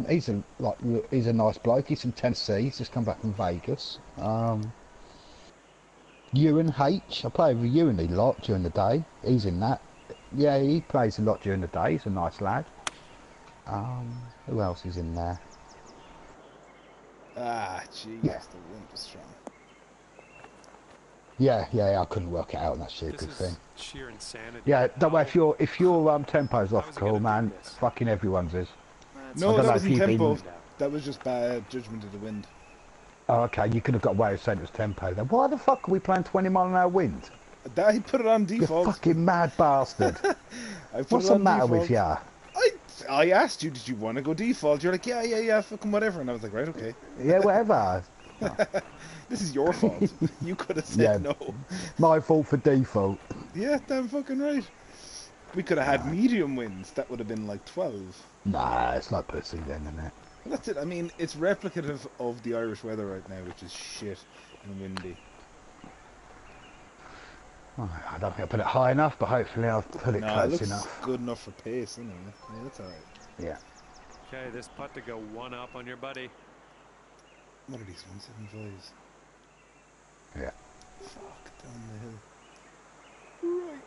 He's a nice bloke. He's from Tennessee. He's just come back from Vegas. Ewan H. I play with Ewan a lot during the day. He's in that. Yeah, he plays a lot during the day. He's a nice lad. Who else is in there? Ah, jeez, Yeah. the wind is strong. Yeah, I couldn't work it out. That's a stupid thing. Sheer insanity. Yeah, don't worry if your tempo's off, cool man. Fucking everyone's is. No, that wasn't tempo. That was just bad judgment of the wind. Oh, okay. You could have got away with saying it was tempo then. Why the fuck are we playing 20-mile-an-hour wind? He put it on default. You fucking mad bastard. What's the matter with you? I asked you, did you want to go default? You're like, yeah, fucking whatever. And I was like, right, okay. Yeah, whatever. This is your fault. You could have said no. My fault for default. Yeah, damn fucking right. We could have had medium winds. That would have been like 12. Nah, it's like pussy then, isn't it? Well, that's it. I mean, it's replicative of the Irish weather right now, which is shit and windy. Oh, I don't think I put it high enough, but hopefully I'll put it close enough. Good enough for pace, isn't it? Yeah, that's alright. Yeah. Okay, this putt to go one up on your buddy. What are these 175s? Yeah. Fuck, down the hill. Right.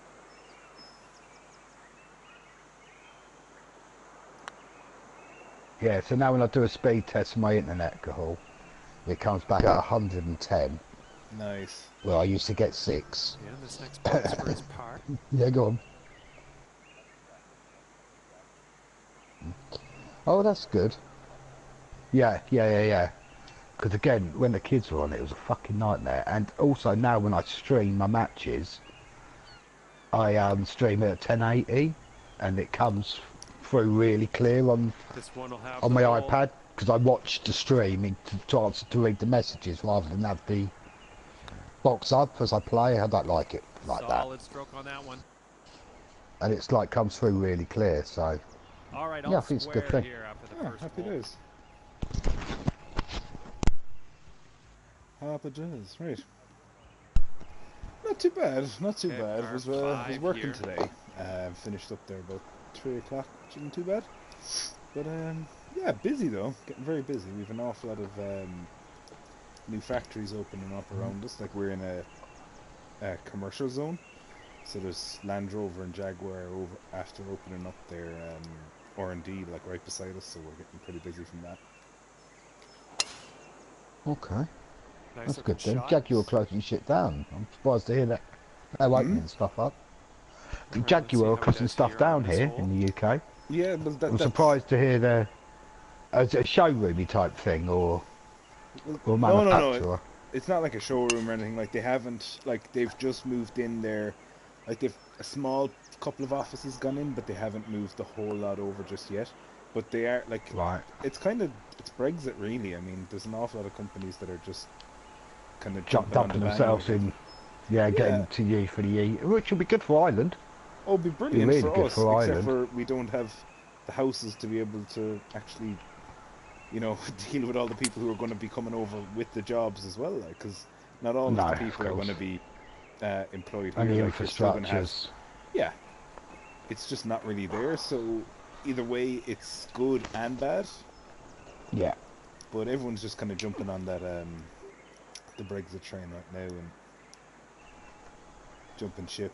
Yeah, so now when I do a speed test on my internet, Cahal, it comes back at 110. Nice. Well, I used to get 6. Yeah, this next putt is for his par. Yeah, go on. Oh, that's good. Yeah. Because again, when the kids were on it was a fucking nightmare. And also now when I stream my matches, I stream it at 1080, and it comes through really clear on my iPad, because I watch the stream to read the messages rather than have the box up as I play. I don't like it like that. Solid stroke on that one. And it's like comes through really clear, so all right, yeah, I think it's a good thing. Happy days. Happy days, right. Not too bad, not too bad. I was working today. Finished up there about 3 o'clock, which isn't too bad. But yeah, busy though, getting very busy. We've an awful lot of new factories opening up around us. Like we're in a commercial zone, so there's Land Rover and Jaguar after opening up their R&D like right beside us. So we're getting pretty busy from that. Okay. Nice. That's good then. Jaguar closing shit down. I'm surprised to hear that they're opening stuff up. Right, Jaguar are closing stuff down here in the UK. Yeah, but I'm surprised to hear as a showroomy type thing or manufacturer. No. It's not like a showroom or anything. Like they haven't, like they've just moved in there. Like they've a small couple of offices gone in, but they haven't moved the whole lot over just yet. But they are like, right. It's Brexit really. I mean, there's an awful lot of companies that are just kind of dumping themselves in. Yeah, getting to you for the E, which will be good for Ireland. Oh, it'll be brilliant really for good us, for except Ireland. for we don't have the houses to be able to actually, you know, deal with all the people who are going to be coming over with the jobs as well. Like, because not all of the people are going to be employed here. And the like, infrastructures. Yeah, it's just not really there. So either way, it's good and bad. Yeah. But everyone's just kind of jumping on that the Brexit train right now and jumping ship.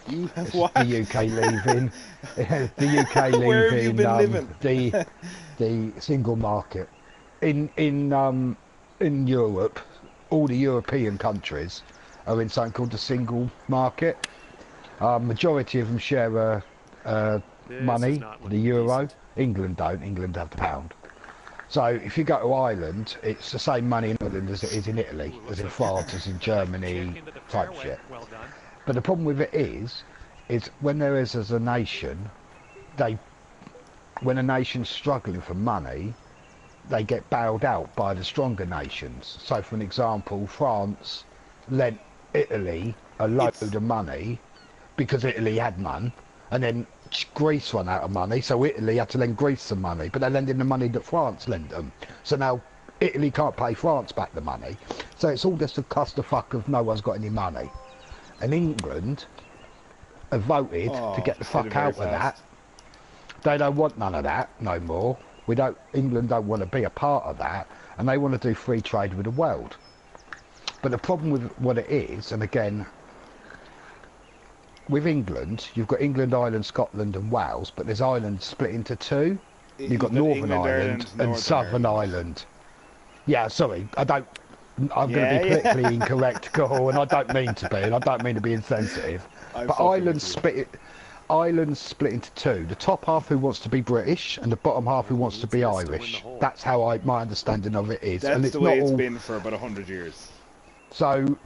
You have what? The UK leaving. The UK leaving. Where have you been living? the single market in Europe. All the European countries are in something called the single market. Majority of them share money, the euro. England don't. England have the pound. So if you go to Ireland, it's the same money in Ireland as it is in Italy, as in France, as in Germany, type shit. But the problem with it is when there is as a nation, when a nation's struggling for money, they get bailed out by the stronger nations. So for an example, France lent Italy a load of money because Italy had none, and then Greece ran out of money, so Italy had to lend Greece some money, but they're lending the money that France lent them. So now Italy can't pay France back the money. So it's all just a clusterfuck of no one's got any money. And England have voted to get the fuck out of that They don't want none of that no more. England don't want to be a part of that, and they want to do free trade with the world. But the problem with what it is, and again, with England, you've got England, Ireland, Scotland and Wales, but there's Ireland split into two. You've got Northern Ireland and Southern Ireland. Yeah, sorry, I'm going to be politically incorrect, Cole, and I don't mean to be, and I don't mean to be insensitive. But Ireland's split into two. The top half who wants to be British, and the bottom half who wants to be Irish. That's how my understanding of it is. That's and it's the way not it's all... been for about 100 years. So,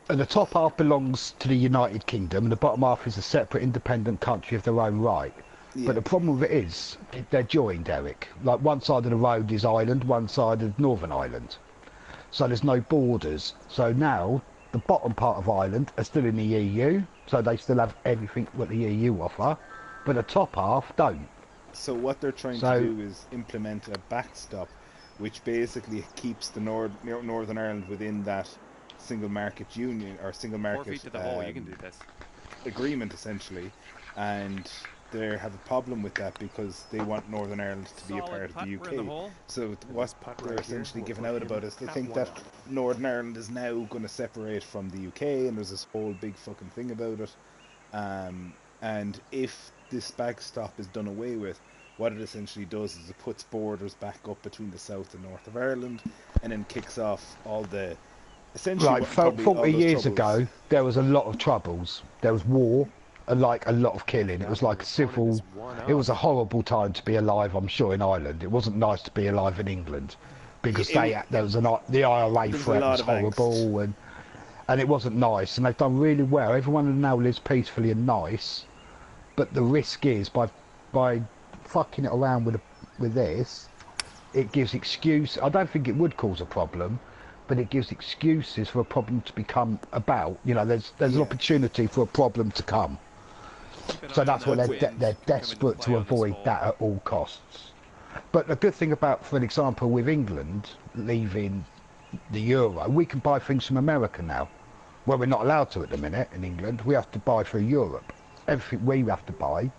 and the top half belongs to the United Kingdom, and the bottom half is a separate independent country of their own right. Yeah. But the problem with it is, they're joined, Eric. Like, one side of the road is Ireland, one side is Northern Ireland. So there's no borders. So now, the bottom part of Ireland are still in the EU, so they still have everything what the EU offer, but the top half don't. So what they're trying to do is implement a backstop, which basically keeps the Northern Ireland within that single market union, or single market 4 feet to the hole, you can do this. Agreement, essentially, and they have a problem with that because they want Northern Ireland to be a part of the UK. So what they're essentially giving out about is they think that Northern Ireland is now going to separate from the UK, and there's this whole big fucking thing about it. And if this backstop is done away with, what it essentially does is it puts borders back up between the south and north of Ireland, and then kicks off all the essentially. Like 40 years ago, there was a lot of troubles. There was war. Like a lot of killing. It was like a civil. It was a horrible time to be alive, I'm sure, in Ireland. It wasn't nice to be alive in England because there was the IRA threat was horrible, and it wasn't nice. And they've done really well. Everyone now lives peacefully and nice. But the risk is by fucking it around with this, it gives excuse. I don't think it would cause a problem, but it gives excuses for a problem to become about. You know, there's an opportunity for a problem to come. So that's what they're desperate to avoid that at all costs. But the good thing about, for an example, with England leaving the euro, we can buy things from America now. Well, we're not allowed to at the minute in England. We have to buy through Europe. Everything we have to buy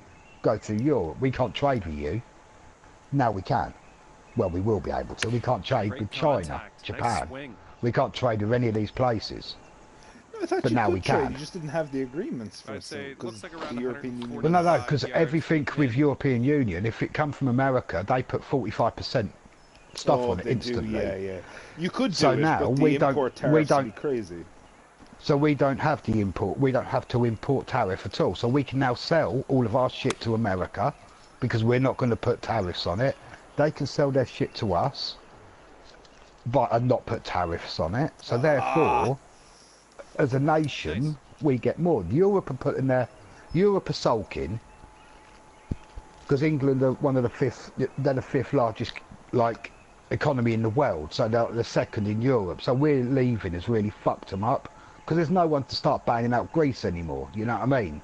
go through Europe. We can't trade with you. Now we can. Well, we will be able to. We can't trade with China, Japan. We can't trade with any of these places. No, I thought but now we can. You just didn't have the agreements for it, because the European Union. Well, no, because everything with European Union, if it comes from America, they put 45% stuff on it instantly. Yeah. You could do so it, now but the import tariffs would be crazy. So we don't have the import. We don't have to import tariff at all. So we can now sell all of our shit to America because we're not going to put tariffs on it. They can sell their shit to us, but not put tariffs on it. So therefore, as a nation, we get more. Europe are sulking because England are they're the fifth largest economy in the world. So they're the second in Europe. So we're leaving has really fucked them up because there's no one to start banging out Greece anymore. You know what I mean?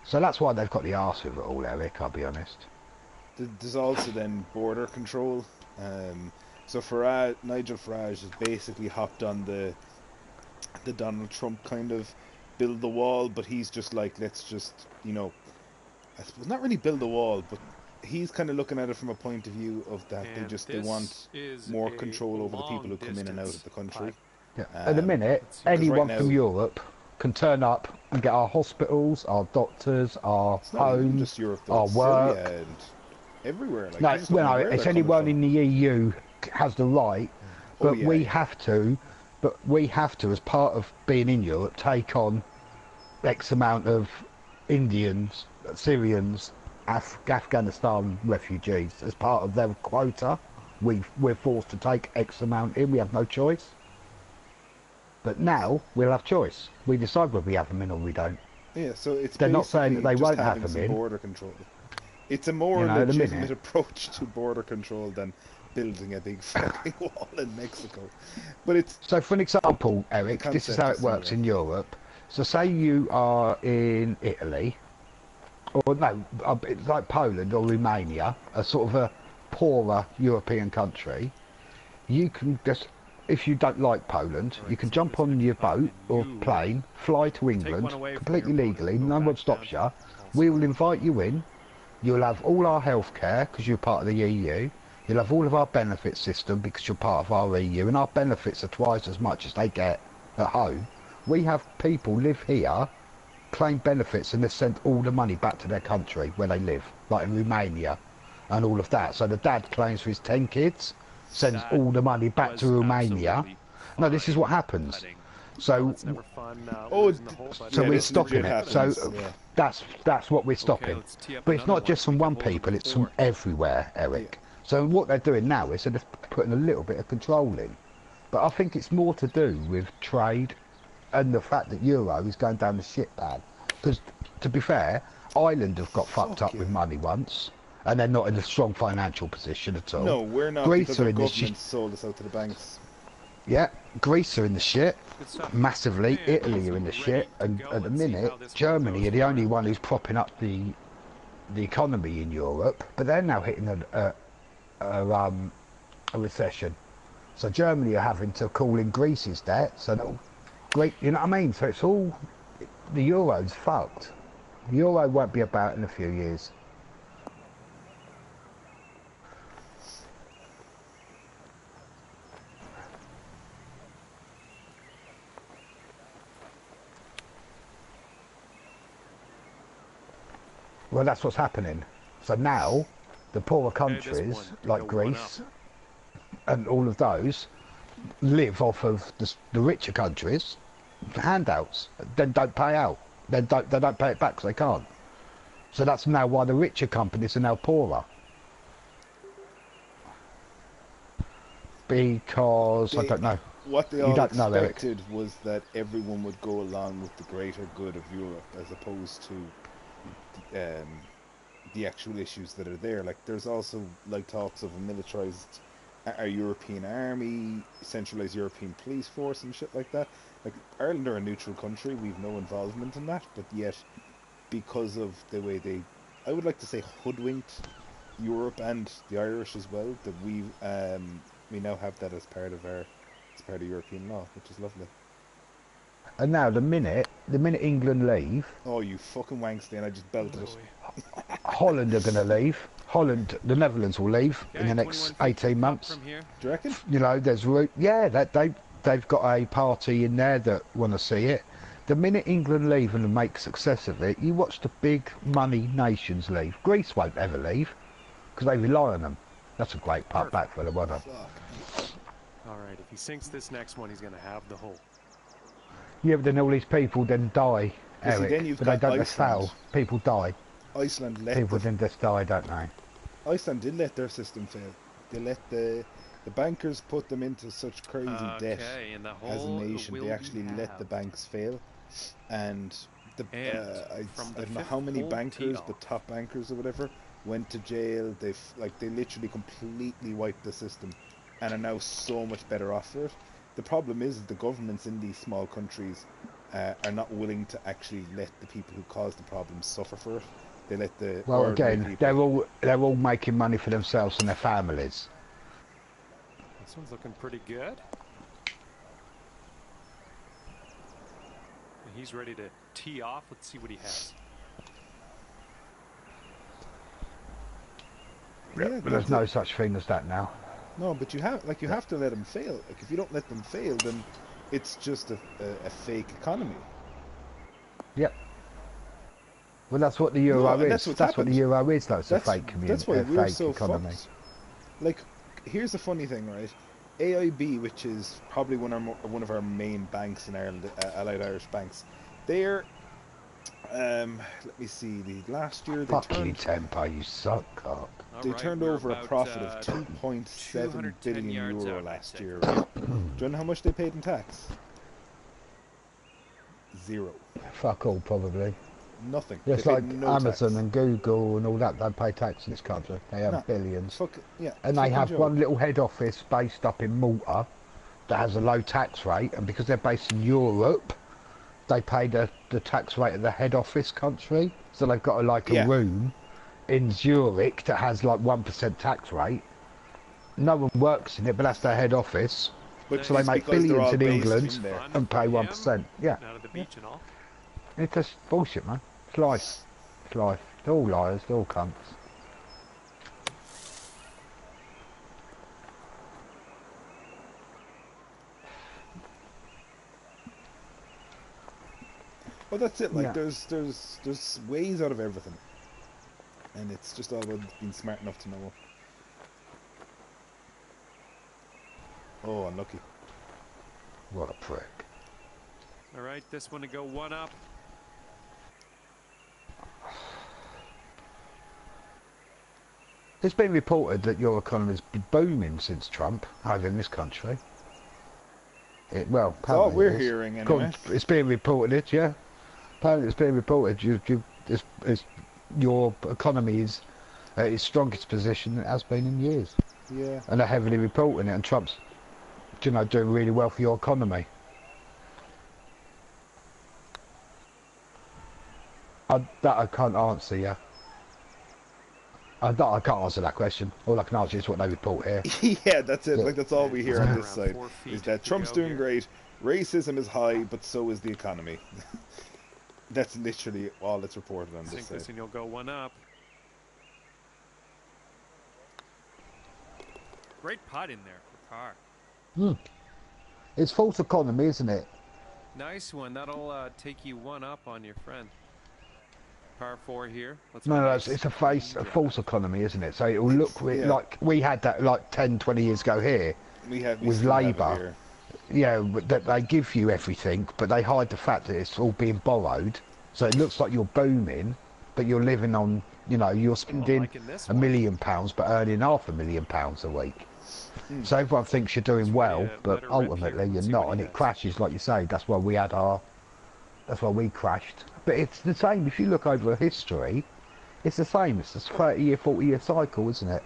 So that's why they've got the arse with it all, Eric. I'll be honest. There's also then border control. So Nigel Farage has basically hopped on the Donald Trump kind of build the wall, but he's just like, let's just, I suppose not really build a wall, but he's kind of looking at it from a point of view of that they want more control over the people who come in and out of the country. Yeah. At the minute, anyone from Europe can turn up and get our hospitals, our doctors, our homes, just Europe, our work. Syria and everywhere. It's anyone in the EU has the right, but we have to. But we have to, as part of being in Europe, take on X amount of Indians, Syrians, Afghanistan refugees as part of their quota. We're forced to take X amount in. We have no choice. But now we'll have choice. We decide whether we have them in or we don't. Yeah, so they're not saying that they won't have them in. Border control. It's a more legitimate approach to border control than building a big fucking wall in Mexico. But it's so, for an example, Eric, this is how it works in Europe. So say you are in Italy, or no, it's like Poland or Romania, a sort of a poorer European country. You can just, if you don't like Poland, you can jump on your boat or plane, fly to England completely legally, no one stops you. We will invite you in, You'll have all our healthcare because you're part of the EU. You'll have all of our benefit system because you're part of our EU, and our benefits are twice as much as they get at home. We have people live here, claim benefits, and they send all the money back to their country where they live, like in Romania and all of that. So the dad claims for his 10 kids, sends That all the money back to was Romania. absolutely No, this is what fine happens. putting. So, It's never fun. Oh, Losing the hole, but so yeah, we're this stopping legit it. So happens, yeah. that's what we're Okay, stopping. let's tee up But it's another not just one. from We one can hold people, them it's from four. everywhere, Eric. So what they're doing now is they're just putting a little bit of control in. But I think it's more to do with trade and the fact that Euro is going down the shit bag. Because, to be fair, Ireland have got fucked up with money once, and they're not in a strong financial position at all. No, we're not, Greece because are our in the shit. government sold us out to the banks. Yeah, Greece are in the shit Good stuff. massively. And Italy are in the ready shit, to and go. at the Let's see minute, how this one Germany goes are the for only us. one who's propping up the economy in Europe. But they're now hitting a recession. So Germany are having to call in Greece's debt. So Great, you know what I mean? So it's all, the Euro's fucked. The Euro won't be about in a few years. Well, that's what's happening. So now, the poorer countries, one, like go one Greece and all of those, live off of the richer countries, handouts, then don't pay out. They don't pay it back because they can't. So that's now why the richer companies are now poorer. Because, I don't know. What they You all don't know, Eric. expected was that everyone would go along with the greater good of Europe, as opposed to the actual issues that are there. Like, there's also like talks of a militarized a European army, centralized European police force, and shit like that. Like, Ireland are a neutral country; we've no involvement in that, but yet, because of the way they, I would like to say, hoodwinked Europe and the Irish as well, that we now have that as part of European law, which is lovely. And now, the minute England leave, Oh, you fucking wankstein! I just belted it. Holland are going to leave. Holland, the Netherlands will leave in the next 18 months. From here. Do you reckon? You know, there's yeah, that they've got a party in there that want to see it. The minute England leave and make success of it, you watch the big money nations leave. Greece won't ever leave because they rely on them. That's a great putt back for the one. All right, if he sinks this next one, he's going to have the hole. Yeah, but then all these people then die, You see, Eric. then you've But they got don't just Iceland. fail. People die. Iceland let People the, then just die, don't they? Iceland did let their system fail. They let the bankers put them into such crazy debt Okay, and the as a hole nation. will They actually be let the halved. banks fail, and And I from the don't know fifth how many hole bankers, tee the off. top bankers or whatever, went to jail. They literally completely wiped the system, and are now so much better off for it. The problem is the governments in these small countries are not willing to actually let the people who caused the problem suffer for it. They let the Well, ordinary again, people. they're all making money for themselves and their families. This one's looking pretty good. And he's ready to tee off. Let's see what he has. Yeah, But there's no such thing as that now. No, but you have to let them fail. Like, if you don't let them fail, then it's just a fake economy. Yep. Well, that's what the euro and is. that's That's what the happened. euro is, though. It's a fake That's community, why a we're fake so economy. fucked. Like, here's the funny thing, right? AIB, which is probably one of our main banks in Ireland, Allied Irish banks, they're let me see. The last year they Fuck you, turned Tempo, you suck, cock. they Alright, turned we're over a about, profit of 2.7 210 billion yards euro out, last I'd say. year. Right? Do you know how much they paid in tax? Zero. Fuck all, probably. Nothing. Just They like paid no Amazon tax. and Google and all that, they pay tax in this country. They have No. billions. Fuck, yeah, And they fucking have joke. one little head office based up in Malta that has a low tax rate, and because they're based in Europe, they pay the tax rate of the head office country. So they've got a room in Zurich that has like 1% tax rate. No one works in it, but that's their head office. But So they it's make because they're billions all in based England in there. and pay 1%. Yeah, Out of the beach and all. it's just bullshit, man. It's life. It's life. They're all liars, they're all cunts. Well, that's it. Like, Yeah. there's ways out of everything, and it's just all about being smart enough to know. Oh, unlucky. What a prick. All right, this one to go one up. It's been reported that your economy's been booming since Trump over in this country. Well, That's all apparently we're it is. hearing, anyway. It's being reported, yeah. Apparently it's being reported. Your economy is at its strongest position it has been in years. Yeah. And they're heavily reporting it, and Trump's, doing really well for your economy. That I can't answer, yeah. I can't answer that question. All I can answer is what they report here. Yeah, that's it. Yeah. Like, that's all we hear on this Around side. 4 feet Is that to Trump's go doing here. great, racism is high, but so is the economy. That's literally all that's reported on this Sink this side. and you'll go one up. Great putt in there for par. It's false economy, isn't it? Nice one. That'll take you one up on your friend. Par 4 here. Let's No, nice it's a clean false economy, isn't it? So it'll look yeah. like we had that like 10, 20 years ago here. We with still have it Labour. here. Yeah, that they give you everything, but they hide the fact that it's all being borrowed. So it looks like you're booming, but you're living on, you're spending like in this £1 million but earning £500,000 a week. So everyone thinks you're doing well, let but her rip ultimately here. you're See not, what and he it has. crashes like you say. That's why we crashed. But it's the same. If you look over history, it's the same. It's a 30-year, 40-year cycle, isn't it?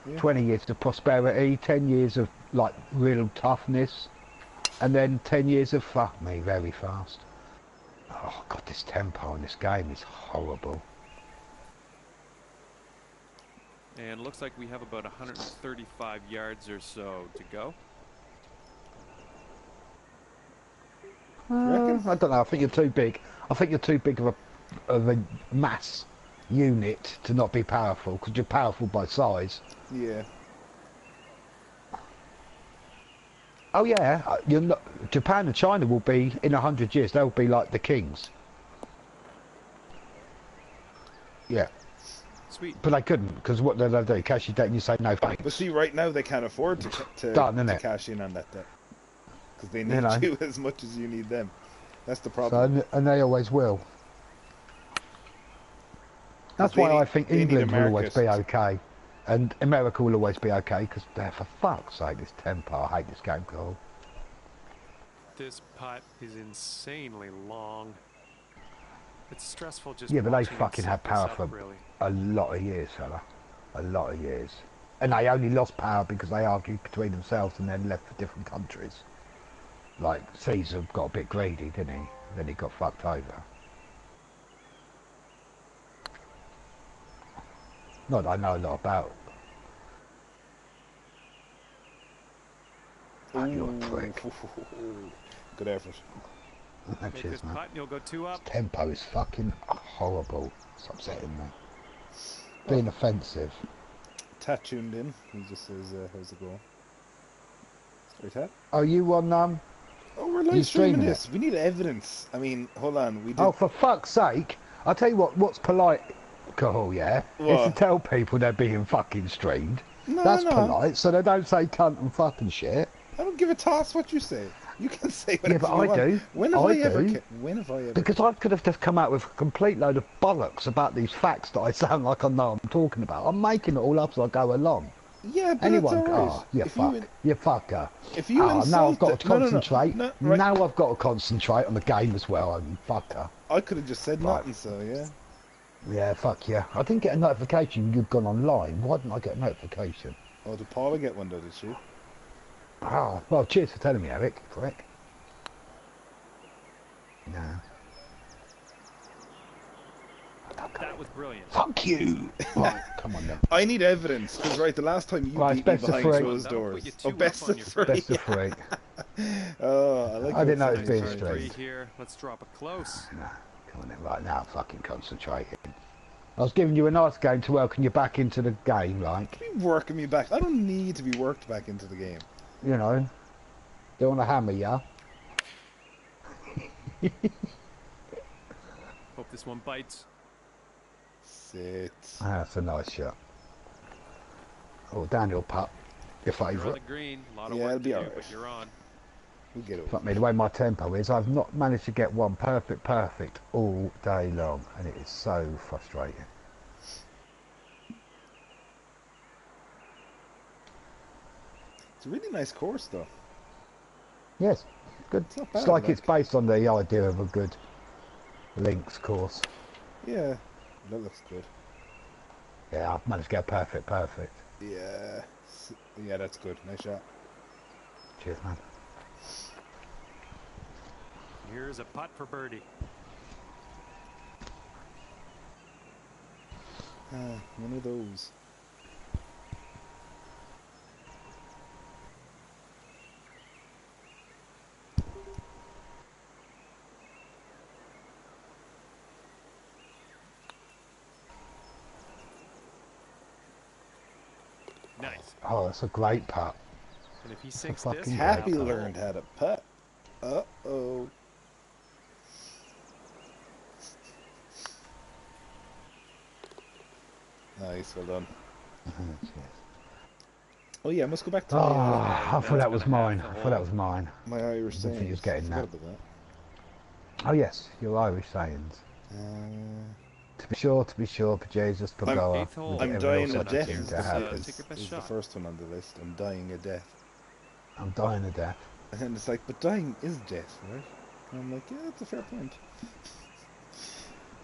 Yeah. 20 years of prosperity, 10 years of like real toughness, and then 10 years of fuck me very fast. Oh god, this tempo in this game is horrible. And looks like we have about 135 yards or so to go. Reckon? I don't know. I think you're too big. I think you're too big of a mass unit to not be powerful, because you're powerful by size. Yeah. Oh yeah, you're not. Japan and China will be in 100 years. They'll be like the kings. Yeah, Sweet. but they couldn't, because what they'll do? Cash your debt and you say no thanks. But see, right now they can't afford to Done, innit? cash in on that debt. Because they need You know. you as much as you need them. That's the problem. So, and they always will. That's They why I need- think they need a England will always be market. okay, and America will always be okay, because for fuck's sake, this tempo, I hate this game called. This putt is insanely long. It's stressful just Yeah, but they watching him fucking set had this power up, for really. a lot of years, fella. A lot of years. And they only lost power because they argued between themselves and then left for different countries. Like, Caesar got a bit greedy, didn't he? Then he got fucked over. Not that I know a lot about. Oh, you're a prick. Good effort. That Make is, this man. putt and you'll go two up. Tempo is fucking horrible. It's upsetting me. Being offensive. Tat tuned in. He just says, how's it going? Sorry, Tat? Oh, you on Oh, we're You live streaming streaming this. We need evidence. I mean, hold on. We did. Oh, for fuck's sake! I'll tell you what's polite, Cahul, yeah? Is to What? tell people they're being fucking streamed. No, That's no. polite, so they don't say cunt and fucking shit. I don't give a toss what you say. You can say Yeah, whatever but you I want. do. When have I I ever? do. When have I ever? Because I could have just come out with a complete load of bollocks about these facts that I sound like I know I'm talking about. I'm making it all up as I go along. Yeah, but Anyone, that's all right. oh, you If fuck, you fucker. If you now insult I've got to no, no, no, concentrate. no, right. Now I've got to concentrate on the game as well, you fucker. I could have just said Right. nothing. So yeah. Yeah, fuck yeah. I didn't get a notification you'd gone online. Why didn't I get a notification? Oh, did Paula get one though? Did she? Oh, well, cheers for telling me, Eric. Prick. No. That was brilliant. Fuck you! Right, come on then. I need evidence because right, the last time you Right, beat me best of behind three. closed That'll put doors. you Oh, two best up on of your three. Best of three. Oh, I like. I didn't know it was it being Par streamed. three here. Let's drop it close. No, come on then. Right now, I'm fucking concentrating. I was giving you a nice game to welcome you back into the game, like. Be working me back. I don't need to be worked back into the game. You know. Don't want to hammer ya. Hope this one bites. Sit. That's a nice shot. Oh, Daniel putt. Your You're on favourite. the green. A lot of Yeah, work it'll to be do, alright. but you're on. We'll get over Fuck it. me, the way my tempo is, I've not managed to get one perfect all day long, and it is so frustrating. It's a really nice course, though. Yes, good. It's not It's bad, like it's like. based on the idea of a good links course. Yeah, that looks good. Yeah, I've managed to get a perfect. Yeah. Yeah, that's good. Nice shot. Cheers, man. Here's a putt for birdie. One of those. Nice. Oh, that's a great putt. And if he a sinks fucking this, great Happy putt. learned how to putt. Uh-oh. Nice, well done. Oh yeah, I must go back to Oh, I thought that was mine. I thought that was mine. my Irish I didn't think you was sayings. getting Forgot that. about Oh yes, your Irish sayings. that. To be sure, for Jesus, for I'm- Goa, Eighth hole. with I'm whatever dying else of that death. seemed Is, to happen. take your best is the shot. first one on the list. I'm dying of death. I'm dying of death. And it's like, but dying is death, right? And I'm like, yeah, that's a fair point.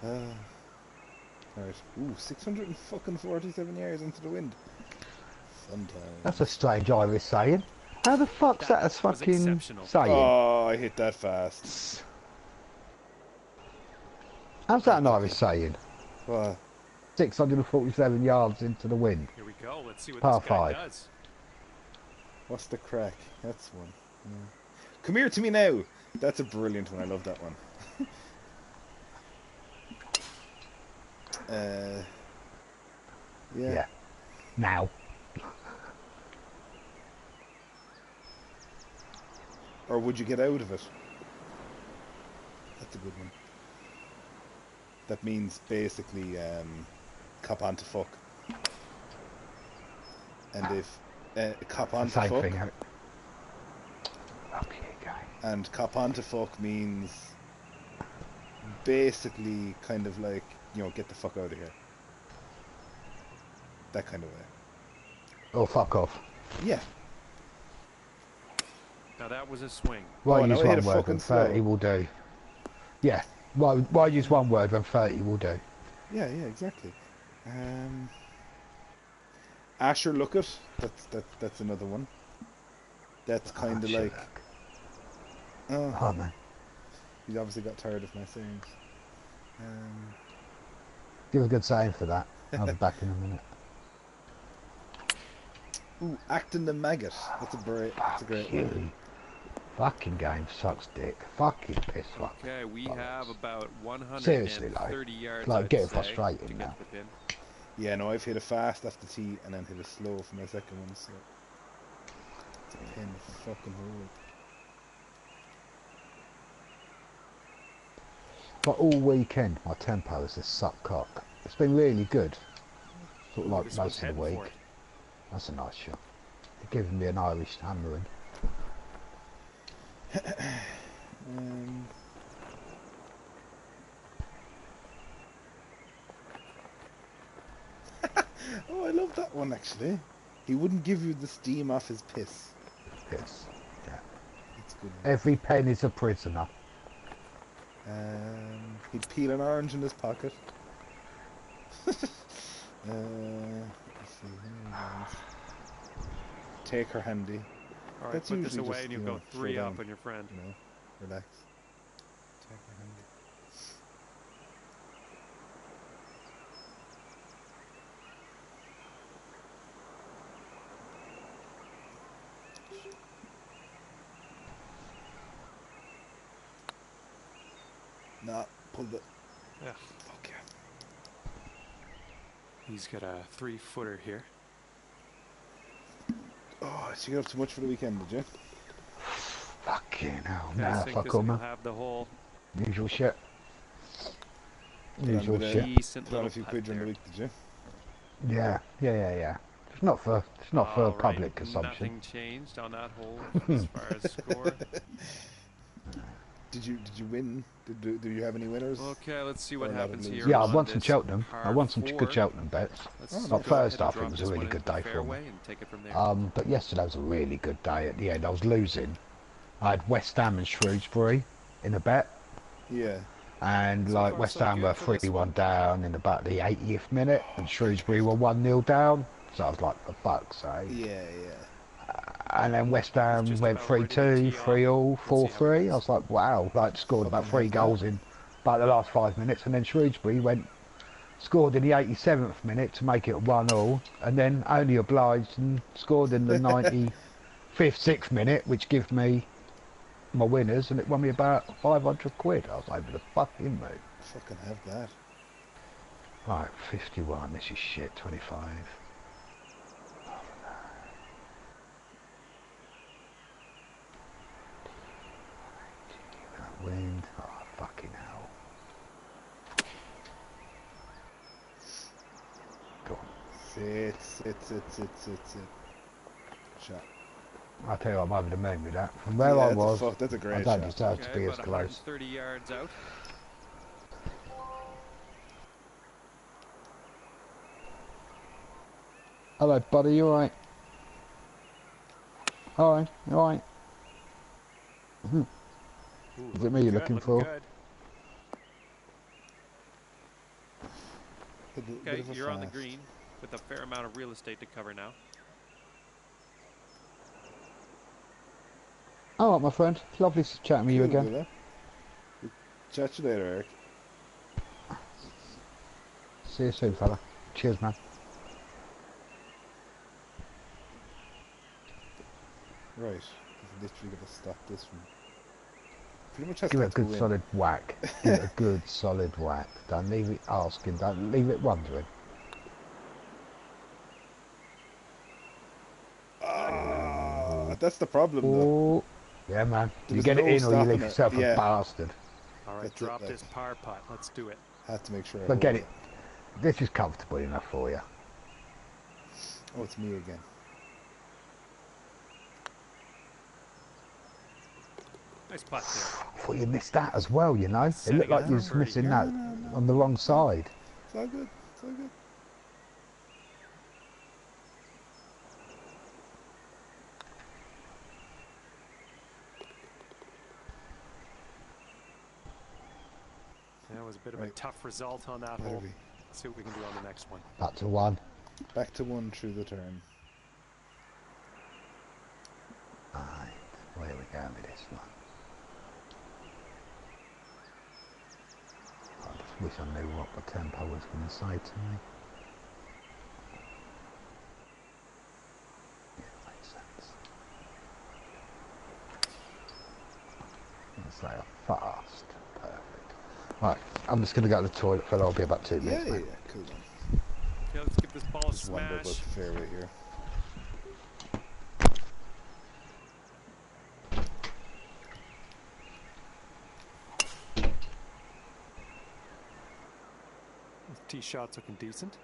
Right. Ooh, 647 yards into the wind. Sometimes. That's a strange Irish saying. How the fuck's that a That was fucking exceptional. saying? Oh, I hit that fast. How's that an Irish saying? Well, 647 yards into the wind. Here we go. Let's see what Par this guy 5. does. what's the crack? That's one. Yeah. Come here to me now. That's a brilliant one. I love that one. Yeah. Yeah. Now. Or would you get out of it? That's a good one. That means basically cop on to fuck. And if cop on to Same fuck, thing. Okay, guy. and cop on to fuck means basically kind of like, you know, get the fuck out of here. That kind of way. Oh, fuck off. Yeah. Now that was a swing. Why Oh, use now I hit one a word fucking when 30 slow. will do? Yeah. Why use one word when 30 will do? Yeah, exactly. Asher Lookit, that's another one. That's kind of like, Oh, man. he's obviously got tired of my sayings. Give a good saying for that. I'll be back in a minute. Ooh, acting the maggot. That's a great one. You. Fucking game sucks dick. Fucking piss fuck. Okay, we have about 130 Seriously, like, yards. it's like I'd getting say, frustrating to now. get to the pin. Yeah, no, I've hit a fast off the tee and then hit a slow for my second one, so it's a pain in the fucking hole. But all weekend, my tempo is this suck cock. It's been really good. Sort of Ooh, like this one's most of the heading for week. it. That's a nice shot. They're giving me an Irish hammering. Oh, I love that one actually. He wouldn't give you the steam off his piss. Yes. Yeah. It's good. Every pen is a prisoner. He'd peel an orange in his pocket. Let's see. Take her handy. All right, That's put this usually away just, and you you go know, 3 throw up down. on your friend. You know, relax. Take her handy. Nah, pull the. Yeah. Fuck yeah. He's got a 3-footer here. Oh, so you got up too much for the weekend, did you? Fucking hell. I Nah, think fuck this all, will man. have the whole Usual shit. Put on a Usual bit shit. decent Put on little a few putt quid during the there. week, did you? Yeah. It's not for All right, public consumption. nothing changed on that hole as far as score. Did you win? Did you have any winners? Okay, let's see what Or a lot of happens here. losers? Yeah, I on won some this Cheltenham. I par won some four. good Cheltenham bets. Let's Oh, go nice. Not ahead first and half, it drop was a this really one good into the day for me. fairway and take it from there. But yesterday was a really good day at the end. I was losing. I had West Ham and Shrewsbury in a bet. Yeah. And So like far, West so Ham good were for this 3-1 one. down in about the 80th minute, and Shrewsbury were 1-0 down. So I was like, for fuck's sake. Yeah. And then West Ham just went about ready to 3-2, tee off. 3-all, We'll see how it 4-3. I goes. was like, wow. Like scored about Fucking 3 have that. goals in about the last 5 minutes, and then Shrewsbury scored in the 87th minute to make it 1-all, and then only obliged and scored in the 95th, 6th minute, which gave me my winners, and it won me about 500 quid. I was over the fucking moon. Fucking have that. Right, 51, this is shit, 25. Wind, oh fucking hell. Go on. Sit. Shot. I'll tell you what, I'm over the moon with that. From where Yeah, I was, that's a I great don't shot. deserve to Okay, be as about close. 130 yards out. Hello, buddy, you alright? Alright, you alright? Ooh, Is it me you're good, looking looking for? good. Okay, you're on the green with a fair amount of real estate to cover now. Alright, my friend. Lovely chatting with you Cool, again. Villa. Chat to you later, Eric. See you soon, fella. Cheers, man. Right. I've literally got to stop this from... Pretty much has Give it a to go good in. solid whack. Give it a good solid whack. Don't leave it asking. Don't leave it wondering. Ah, that's the problem, though. Oh, yeah, man. There You was get it no in or you leave stopping it. yourself a Yeah. bastard. All right, That's it, drop like. this par putt. Let's do it. Had to make sure I But get hold it. This is comfortable enough for you. Oh, it's me again. Nice putt there. I thought you missed that as well, you know. It Setting looked like up you for was birdie missing here. that on the wrong side. It's all good. It's all good. That was a bit of a Right. tough result on that Where hole. are we? Let's see what we can do on the next one. Back to 1. Back to 1 through the turn. Right. Where are we going with this one? I just wish I knew what the tempo was going to say to me. Yeah, makes sense. Let's say a fast. Perfect. Right, I'm just going to go to the toilet, fella. I'll be about 2 minutes, Yeah, mate. cool. Okay, let's give this ball a Just wander about smash. the fairway here. Tee shot's looking decent.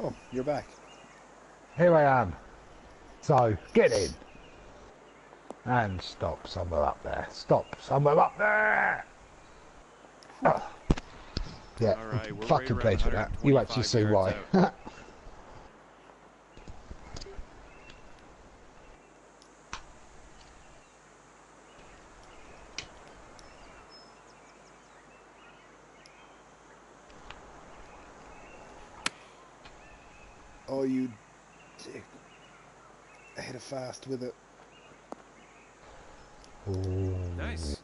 Oh, you're back. Here I am. So, get in. And stop somewhere up there. Stop somewhere up there! Oh. Yeah, All right, we're fucking right around pleased with that. You actually 125 see yards why. out. Oh, you dick. I hit it fast with it. Ooh. Nice.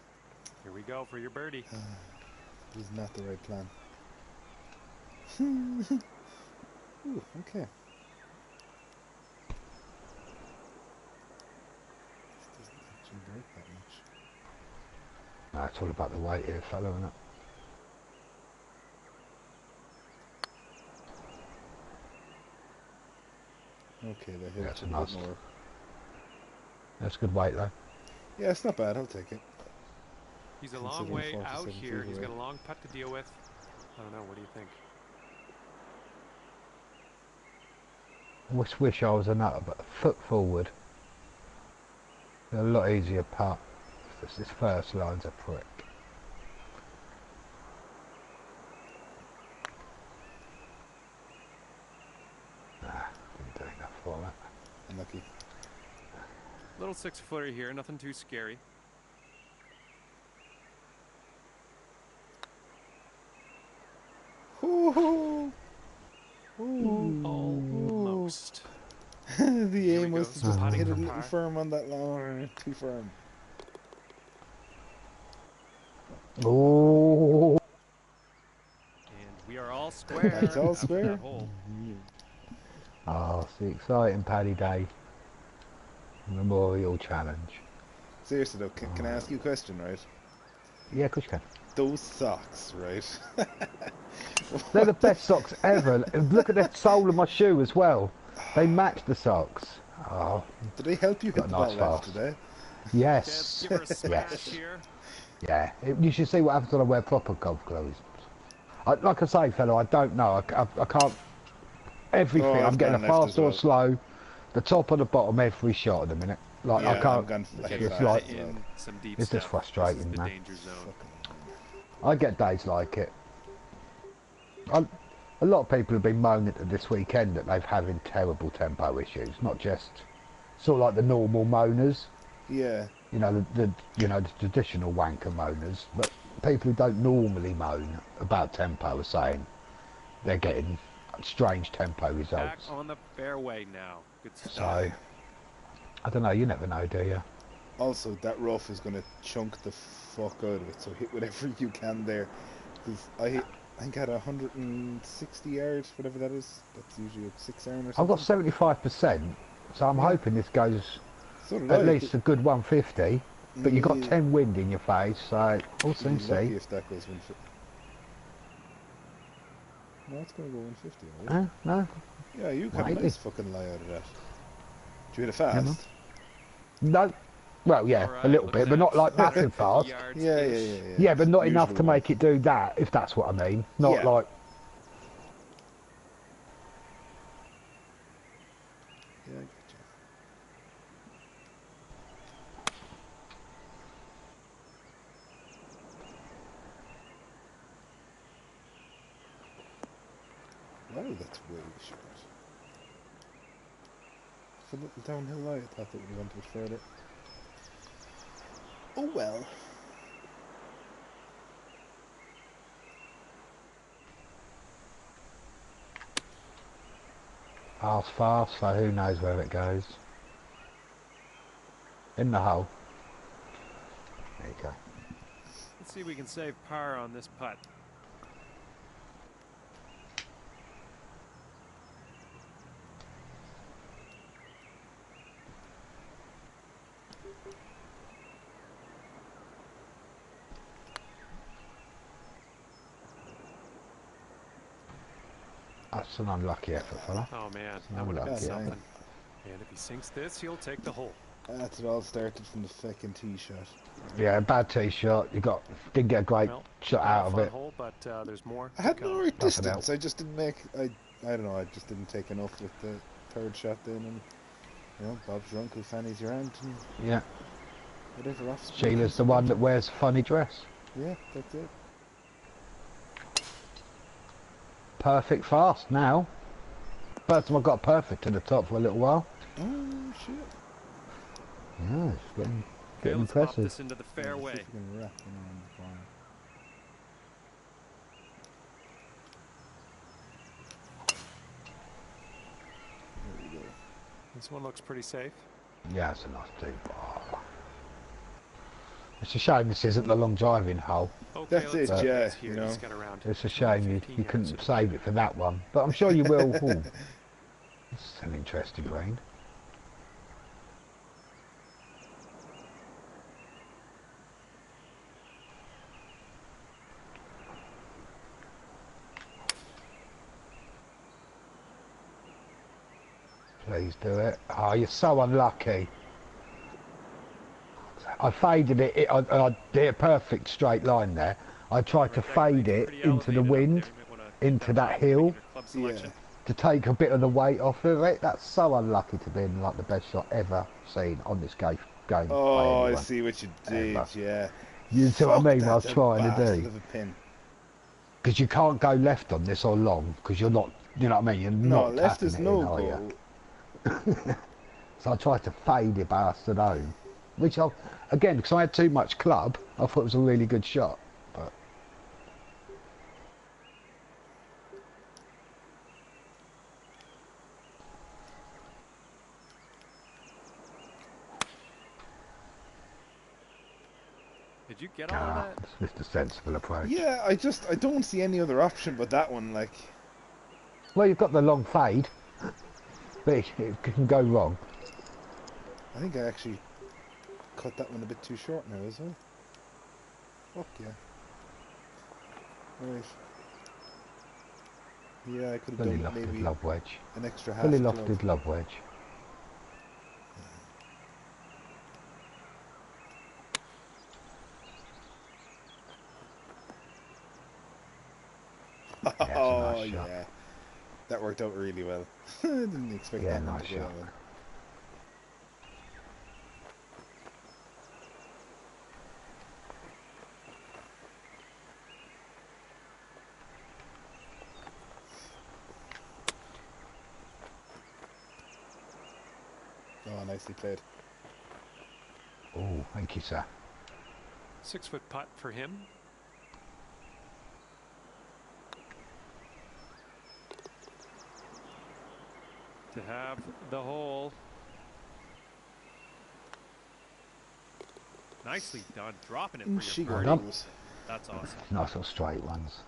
Here we go for your birdie. It was not the right plan. Ooh, okay. This doesn't actually break that much. No, it's all about the weight here, fella, isn't it? Okay, that hit That's it a a bit must. more. That's good weight, though. Yeah, it's not bad. I'll take it. He's a long Considering way 47 out feet here. He's away. got a long putt to deal with. I don't know. What do you think? I wish I was a nutter, but a foot forward. A lot easier putt. This first line's a prick. Didn't do enough for that. Unlucky. Little 6-footer here, nothing too scary. Ooh. Ooh. Almost. The Here we aim go. was to So just putting hit it a for little par. firm on that line. Too firm. Oh, And we are all square It's all after square. that hole. oh, it's the exciting Paddy Day Memorial Challenge. Seriously though, can I ask you a question, right? Yeah, of course you can. Those socks, right? They're the best socks ever. Look at the sole of my shoe as well. They match the socks. Oh, Did they help you hit Got the a nice ball left fast. today? Let's yes. give her a smash Yes. here. Yeah, you should see what happens when I wear proper golf clothes. Like I say, fellow, I don't know. I can't. Everything. Oh, I'm I've getting a gone left fast as or well. slow. The top or the bottom every shot at the minute. Like Yeah, I I've can't. gone Get ahead It's her fast like as well. in some deep it's just stuff. This is frustrating, the man. danger zone. I get days like it. A lot of people have been moaning at this weekend that they've having terrible tempo issues. Not just sort of like the normal moaners. Yeah. You know, the traditional wanker moaners, but people who don't normally moan about tempo are saying they're getting strange tempo Back results. on the fairway now. Good stuff. So, I don't know, you never know, do you? Also, that rough is going to chunk the fuck out of it, so hit whatever you can there. Because I think I had 160 yards, whatever that is. That's usually a 6-iron or I've something. got 75%, so I'm hoping this goes So did at I. least a good 150, but you've got Yeah. 10 wind in your face, so we'll You'd soon be lucky see. if that goes 150. No, it's going to go 150. Right? No? Yeah, you got a Maybe. nice fucking lie out of that. Did you hit it fast? No. Well, yeah, All right, a little looking bit, but at not like 150 massive fast. yards-ish. Yeah. Yeah, but not enough Usually to one. make it do that, if that's what I mean. Not Yeah. like... Yeah, I get you. Wow, that's way short. It's a little downhill lie. I thought that would have gone a bit further. Oh well. Fast, so who knows where it goes. In the hole. There you go. Let's see if we can save par on this putt. That's an unlucky effort, fella. Oh man, No that would have been luck, yeah. something. And if he sinks this, he'll take the hole. That's it all started from the fucking tee shot. Yeah, bad tee shot. Didn't get a great Well, shot not a out of fun it. hole, but there's more I to had no come. right Nothing else. distance. I just didn't make. I I don't know. I just didn't take enough with the third shot then, and you know, Bob's your uncle, Fanny's your aunt, and Yeah. whatever else. Sheila's the one that wears a funny dress. Yeah, that's it. Perfect fast now. First time I got perfect to the top for a little while. Oh shit! Yeah, it's getting Okay, let's pop impressive. this into the Yeah, fairway. see if we can wrap one around the corner. There we go. This one looks pretty safe. Yeah, it's a nice deep. Oh. It's a shame this isn't the long driving hole. Okay, That's let's it, see yeah, what's here. you know. He's got around It's a 12, shame 15 you yards couldn't of- save it for that one, but I'm sure you will. Ooh. It's an interesting green. Please do it. Oh, you're so unlucky. I faded it. I did a perfect straight line there. I tried to fade it into the wind, into that hill, Yeah. to take a bit of the weight off of it. That's so unlucky to be in like the best shot ever seen on this game. By Oh, I anyone. see what you did. Ever. Yeah. You see what I Fuck, mean? What I was that's a trying to bastard do. of a pin. Because you can't go left on this or long, because you're not, you know what I mean? You're No, not left tapping is it no in, are you? goal. So I tried to fade it bastard home, which I, again, because I had too much club, I thought it was a really good shot. But Did you get all of that? it's just a sensible approach. Yeah, I don't see any other option but that one. Like, Well, you've got the long fade, but it can go wrong. I think I actually cut that one a bit too short now as well. Fuck yeah. Right. Yeah, I could have Fully done lofted maybe love wedge. an extra half Fully club. lofted love wedge. Oh nice shot. yeah, that worked out really well. I didn't expect Yeah, that one nice to go shot. that well. Oh, nicely played. Oh, thank you, sir. 6-foot putt for him. To have the hole. Nicely done, dropping it In for she your birdie. goes. That's awesome. Nice little straight ones.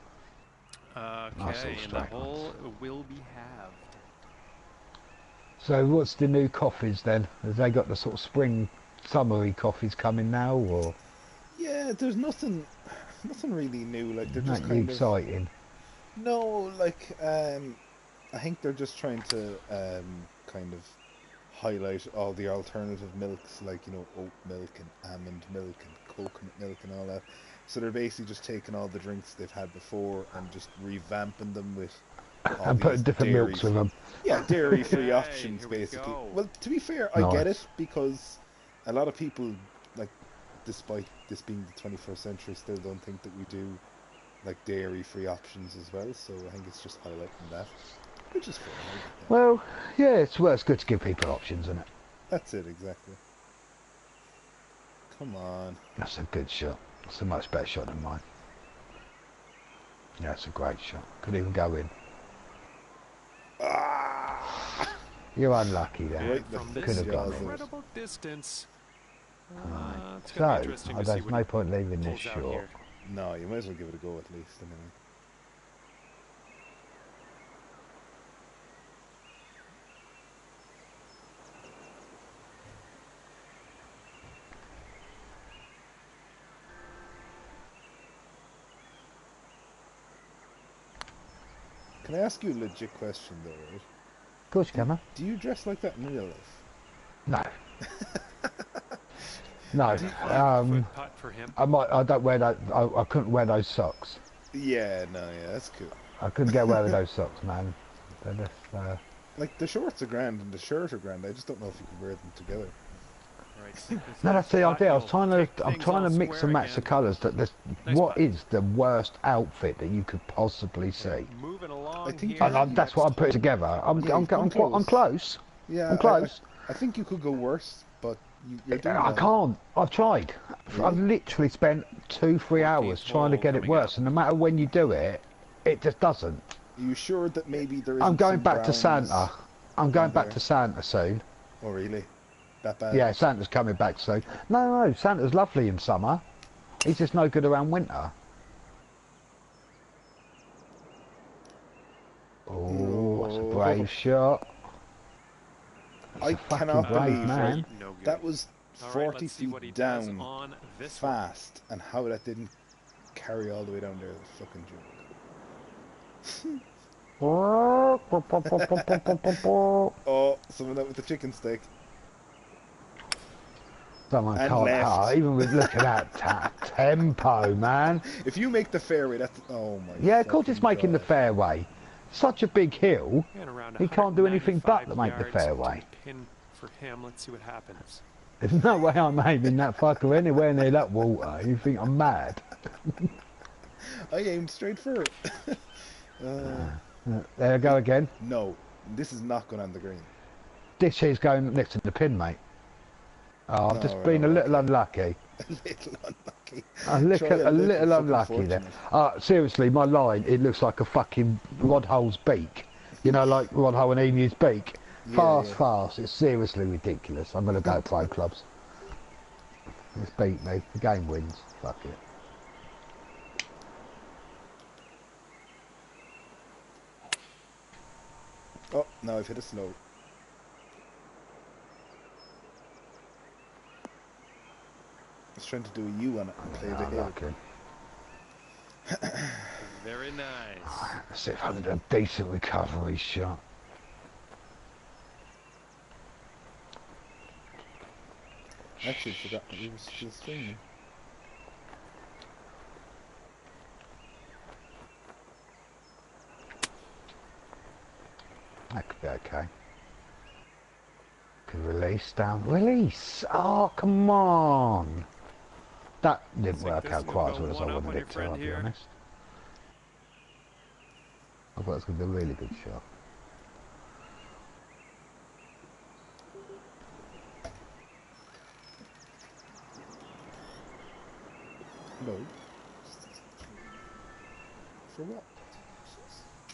Nice Okay, little and the straight hole will be halved. So what's the new coffees then? Have they got the sort of spring, summery coffees coming now, or Yeah, there's nothing really new. Like they're just not kind of exciting? no, like I think they're just trying to kind of highlight all the alternative milks, like you know oat milk and almond milk and coconut milk and all that. So they're basically just taking all the drinks they've had before and just revamping them with all And putting these different dairy milks with them. Yeah, dairy-free Okay, options, here we basically. go. Well, to be fair, I get Nice. it, because a lot of people, like, despite this being the 21st century, still don't think that we do, like, dairy-free options as well, so I think it's just highlighting that, which is fair. Yeah. Well, yeah, it's good to give people options, isn't it? That's it, exactly. Come on. That's a good shot. It's a much better shot than mine. Yeah, it's a great shot. Could even go in. Ah! You're unlucky there. Right, From the this Could have gone in. incredible distance. It's So, gonna be interesting to see there's what no he point leaving this pulls out short. here. No, you might as well give it a go at least, anyway. Can I ask you a legit question, though, right? Of course you can, man. Do you dress like that in real life? No. No. 5-foot putt for him. I don't wear that. I couldn't wear those socks. Yeah, no, yeah, that's cool. I couldn't get away with those socks, man. But that's, Like, the shorts are grand and the shirt are grand. I just don't know if you could wear them together. Right, Sickness no, that's the putt, idea. I was you'll trying to, kick I'm things trying to mix elsewhere and match the again. colours. That this, Nice what putt. is the worst outfit that you could possibly see? Moving I along think here. And that's what I'm putting together. Yeah, you've come I'm close. Yeah, I'm close. I think you could go worse, but you're doing I well. can't. I've tried. I've literally spent 2-3 hours trying to get it worse, and no matter when you do it, it just doesn't. Are you sure that maybe there isn't I'm going some back to browns Santa. I'm going on back there? to Santa soon. Oh, really? That bad? Yeah, Santa's coming back soon. No, Santa's lovely in summer. He's just no good around winter. Oh, that's a brave shot. I cannot brave believe man. No good. that was All 40 right, let's see what he feet does down on this one. fast, and how that didn't carry all the way down there is a fucking joke. Oh, someone out with the chicken steak. Someone And can't left. hurt, even with looking at tempo, man. If you make the fairway, that's... Oh, my Yeah, of course it's fucking making the God. fairway. Such a big hill. And around He can't do anything but 195 to make the yards fairway. to pin for him. Let's see what happens. There's no way I'm aiming that fucker anywhere near that water. You think I'm mad? I aimed straight for it. There I go again. No, this is not going on the green. This here's going next to the pin, mate. Oh, I've just No, been a no, little unlucky. A little unlucky. A little unlucky there. Seriously, my line, it looks like a fucking rod hole's beak. You know, like rod hole and emu's beak. Fast. It's seriously ridiculous. I'm going to go pro clubs. It's beat me. The game wins. Fuck it. Oh, now I've hit a slow. I was trying to do a U on it and play the hill. Okay. Very nice. Let's see if I can do a decent recovery shot. Actually, forgot that we were still streaming. That could be okay. Could release down. Release! Oh, come on! That didn't work out quite as well as I wanted it to, I'll be honest. I thought it was going to be a really good shot. No. For what?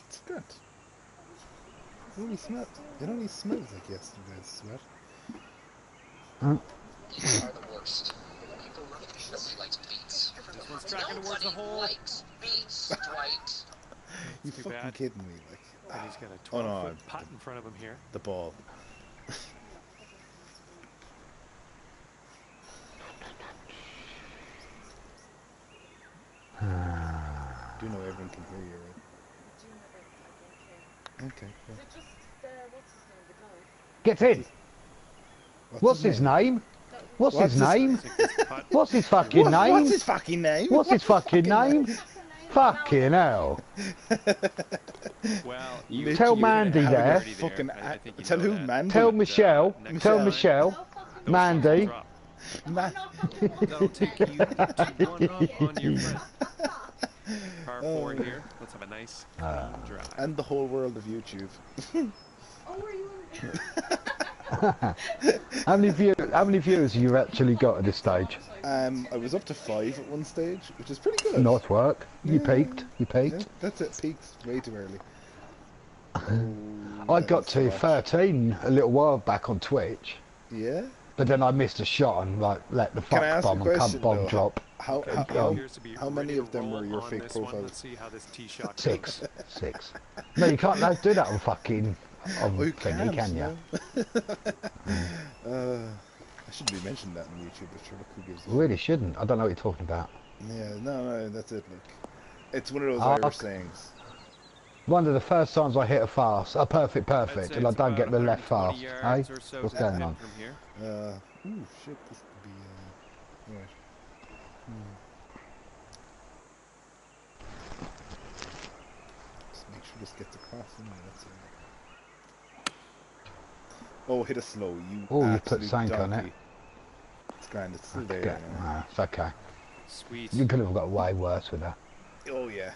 It's good. It only smells like yesterday's sweat. You are the worst. People love it because he likes beats. This one's tracking towards the hole. Likes beats, Dwight. You too fucking bad. kidding me? Like, And he's got a Oh, no, 12-foot putt in front of him here. the ball. Do you know everyone can hear you, right? Okay, cool. Get in! What's his name? What's his name? What's his fucking name? What's his fucking name? What's his fucking name? Fucking hell. Well, Literally, Tell Mandy having a there. Fucking I think you tell know who, that. Mandy? Tell Michelle. next Tell time. Michelle. No Mandy. drop. That'll take you to 1 up on your friend. Par 4 here. Let's have a nice clean drive. And the whole world of YouTube. How many viewers have you actually got at this stage? I was up to 5 at one stage, which is pretty good. Nice work. You Yeah. peaked. You Yeah, peaked. that's it. Peaked way too early. I got to 13 a little while back on Twitch, Yeah. but then I missed a shot and like let the Can I fuck ask bomb a and question, cunt bomb though? drop. How Appears to be how many ready of to them roll were your on fake this one. profiles? Let's see how this tee shot 6. goes. 6. No, you can't do that on fucking on Oh, you thingy, can you? I shouldn't be mentioning that on YouTube, but sure, look who gives a Really shouldn't. I don't know what you're talking about. Yeah, no, that's it. Look, it's one of those Ah, Irish okay. sayings. One of the first times I hit a perfect, I'd say and I it's don't get about the left 120 fast. yards Hey, or so what's to the going pin on? from here. Ooh, shit, this could be, right. Just make sure this gets across. across anyway, that's it. Oh, hit a slow, you Oh, you put absolute sank on it. donkey. It's grand, it's still there, you know. No, it's okay. Sweet. You could have got way worse with that. Oh, yeah.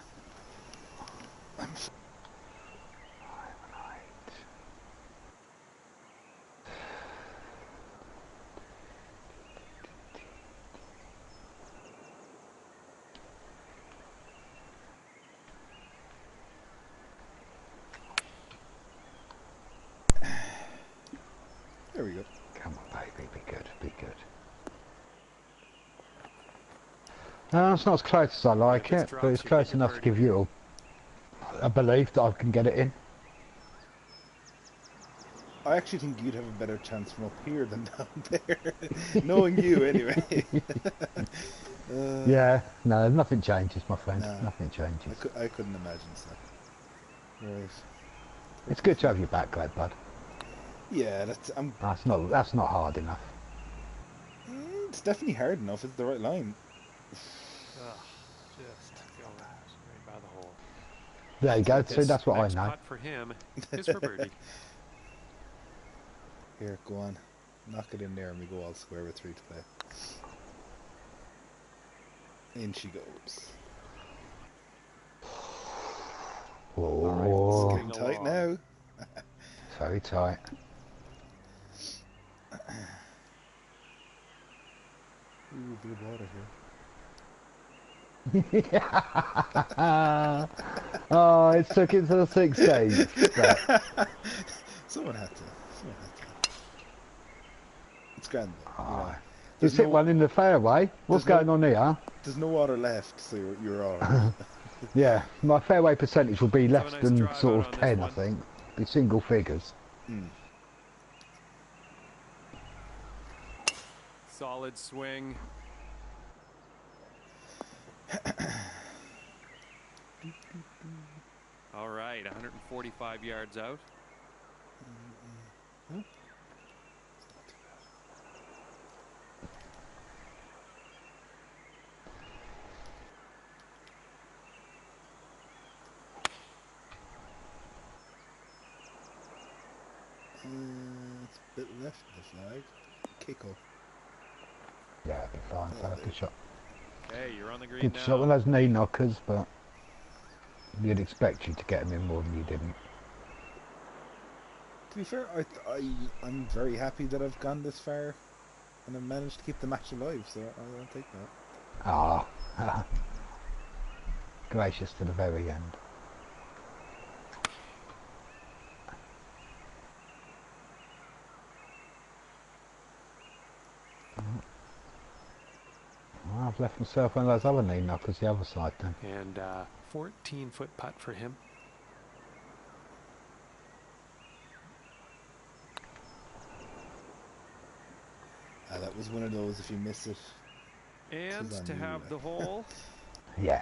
There we go. Come on, baby, be good, be good. No, it's not as close as I like If it, but drops, it's you close get your enough to birdie. give you a belief that I can get it in. I actually think you'd have a better chance from up here than down there. Knowing you, anyway. Yeah, no, nothing changes, my friend. No. Nothing changes. I couldn't imagine so. Right. It's good to have your back, glad bud. Yeah, That's not hard enough. it's definitely hard enough. It's the right line. Ugh, just going right by the hole. There you go. See, This that's what I next know. putt for him is for birdie. Here, go on. Knock it in there and we go all square with 3 to play. In she goes. Oh, It's getting tight now. it's very tight. Ooh, a bit of water here. Oh, it took it to the 16th. But Someone had to. It's grand though. You know. you There's hit no, one in the fairway. What's there's going on here? there's no water left, so you're alright. Yeah, my fairway percentage will be Let's less have a nice than drive sort out of on 10, this I one. think. Be single figures. Solid swing. All right, 145 yards out. It's a bit left of the flag. Kick up. Yeah, it'll be fine. So good shot. Okay, you're on the green Good now. shot with those knee knockers, but you'd expect you to get them in more than you didn't. To be fair, I'm very happy that I've gone this far and I've managed to keep the match alive, so I'll take that. Ah, gracious to the very end. Well, I've left myself one of those other knee knockers the other side then. And 14-foot putt for him. That was one of those, if you miss it. And Tis on to you, have like. the hole. Yeah.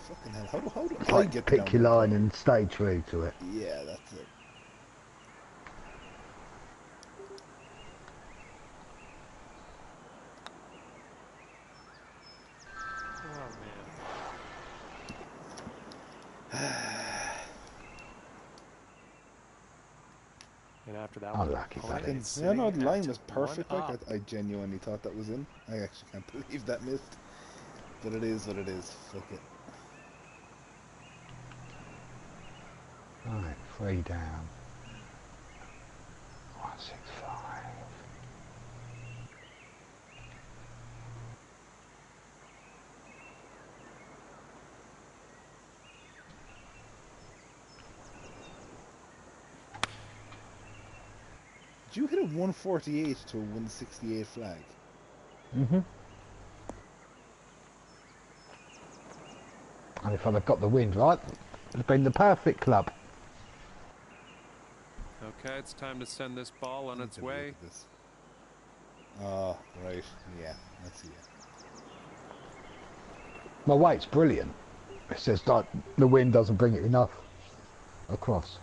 Fucking hell, how do It's I like get pick down your that line corner? and stay true to it. Yeah, that's it. Oh, man. And after that one, Unlucky, opponent buddy. is Yeah, no, sitting the line at was perfect. one Like up. I genuinely thought that was in. I actually can't believe that missed. But it is what it is. Fuck it. Right, 3 down. 165. Did you hit a 148 to a 168 flag? And if I'd have got the wind right, it would have been the perfect club. Okay, it's time to send this ball on its Let's have a look way. at this. Oh, right. Yeah, that's it. My weight's brilliant. It's just like the wind doesn't bring it enough across.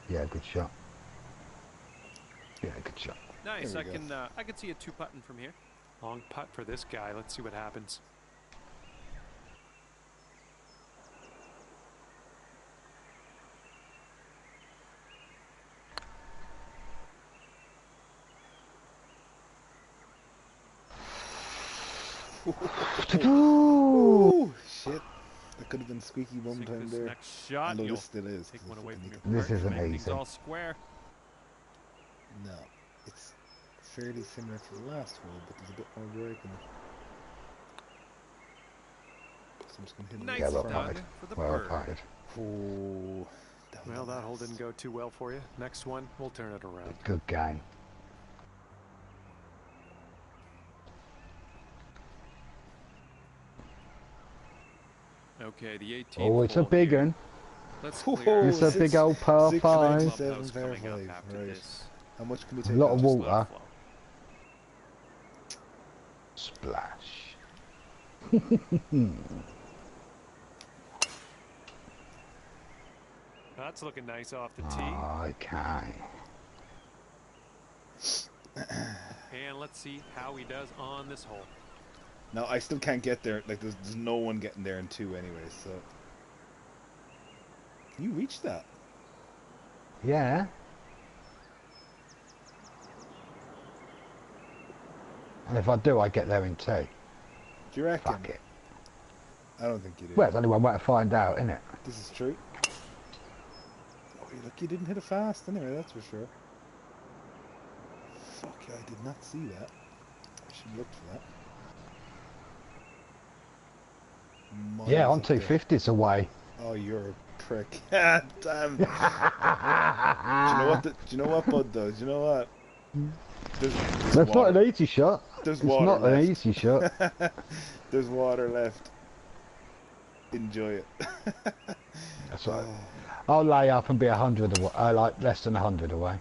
Yeah, good shot. Yeah, good shot. Nice. There I we go. can see a 2-putting from here. Long putt for this guy. Let's see what happens. Ooh, shit. That could have been squeaky bum Sink time this there. next shot. Although You'll this still is. take 'cause one I away fucking from your need This partner. isn't Make things easy. all square. No, it's fairly similar to the last hole, but there's a bit more break in it. So I'm just gonna hit it Nice Yeah, well from- done played. for the Well bird. played. Oh, down Well, the that hole didn't last. go too well for you. Next one, we'll turn it around. Good game. Okay, the 18th Oh, it's a hole big here. one. Let's Whoa, clear. It's a six- big old par 5. 697 Clubhouse fair coming up five, after right. this. How much can we A take lot out? of Just let water. flow. Splash. That's looking nice off the tee. Okay. And let's see how he does on this hole. No, I still can't get there. Like, there's no one getting there in 2 anyways, so... You reached that. Yeah. And if I do, I get there in 2. Do you reckon? Fuck it. I don't think you do. Well, there's only one way to find out, isn't it? This is true. Oh, you look, you didn't hit it fast anyway, that's for sure. Fuck, yeah, I did not see that. I should look for that. Miles Yeah, on up there. 250s away. Oh, you're a prick. Damn. Do you know what? Do you know what, bud? Though, do you know what? There's That's water. not an easy shot. There's It's water not left. an easy shot. There's water left. Enjoy it. That's right. I'll lay up and be 100 away. Like less than 100 away.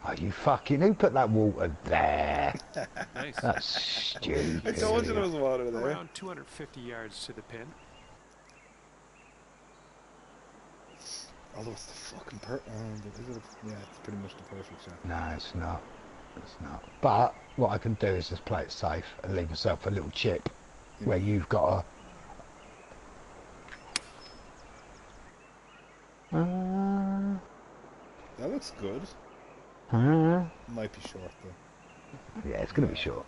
Oh, you fucking... Who put that water there? Nice. That's stupid. I told you there was water there. Around 250 yards to the pin. Although it's the fucking yeah, it's pretty much the perfect shot. No, it's not. It's not. But what I can do is just play it safe and leave myself a little chip where you've got a... That looks good. yeah, Might be short though. it's going to be short.